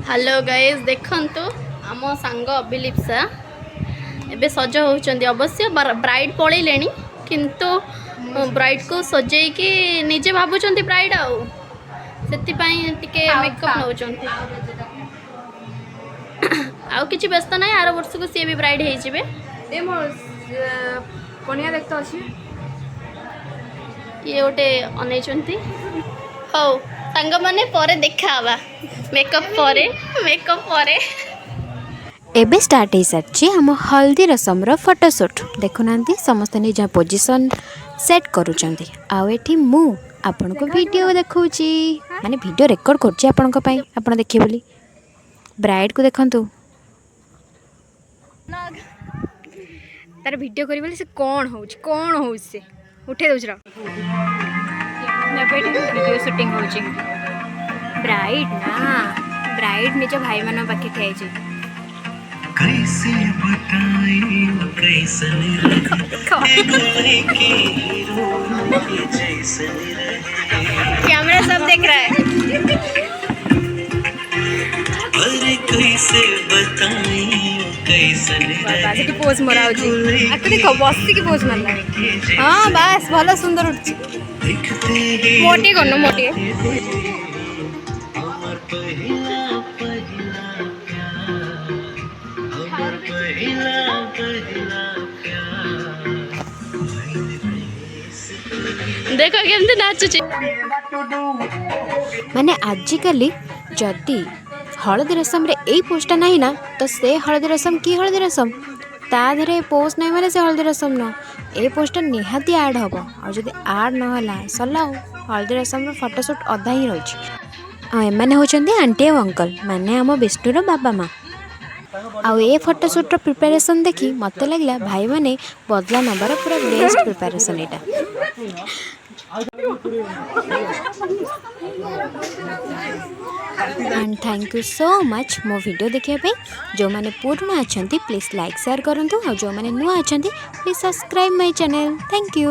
Hello guys देखंतु आम सांग अभिलिप्सा एबे सज होउचंदी अवश्य ब्राइड पळैलेनी किंतु ब्राइड को सजै कि निजे भाबुचंदी ब्राइड आउ सेति पई टिके मेकअप नउचंती आउ किछि व्यस्त नै आरो वर्ष को सी भी ब्राइड हे जिवे ए मोर कोनिया देखतो अछि ये ओटे अनैचंती हौ सांग माने परे देखावा मेकअप परे एबे स्टार्ट हो सारी आम हल्दी रसम फोटोशूट देखुना समस्त निज पोजिशन सेट करुँच आउ मु आपण को वीडियो देखौची माने वीडियो रेकॉर्ड करची आपण को पई आपण देखिए बोली ब्राइड को देखंतु तार वीडियो करी बोली से कौन हो से उठे दोछ रा वीडियो शूटिंग होची ब्राइड ना ब्राइड निज भाई मन पाखे ठे छी कैसे बताई कैसन रहे जैसन कैमरा सब देख रहा है अरे कैसे बताई कैसन बाबा की पोज मरा होची आको देखो बस्ती की पोज मारला हां बस भलो सुंदर उठची मोटी करनो मोटी देखो केमती नाचुची माने आजिकली जदि हलदी रसम रे एई पोस्टा नहीं ना तो से हलदी रसम की हलदी रसम ता धरे पोस्ट नहीं माने से हलदी रसम न ए पोस्टर निहाती ऐड हम और जदि ऐड न होला सला हलदी रसम रो फोटोशूट अधा ही रहउची आ एमाने होचंदी आंटी और अंकल माने हम विष्णुर बाबा माँ आउ ए फोटोशूट प्रिपरेशन देखी मत लगला भाई माने बदला नंबर पूरा best preparation Etah and thank you so much मो वीडियो देखिए जो मैंने पुराना अच्छा प्लीज लाइक शेयर करूँ और जो मैंने नुआ अच्छा please subscribe my channel thank you.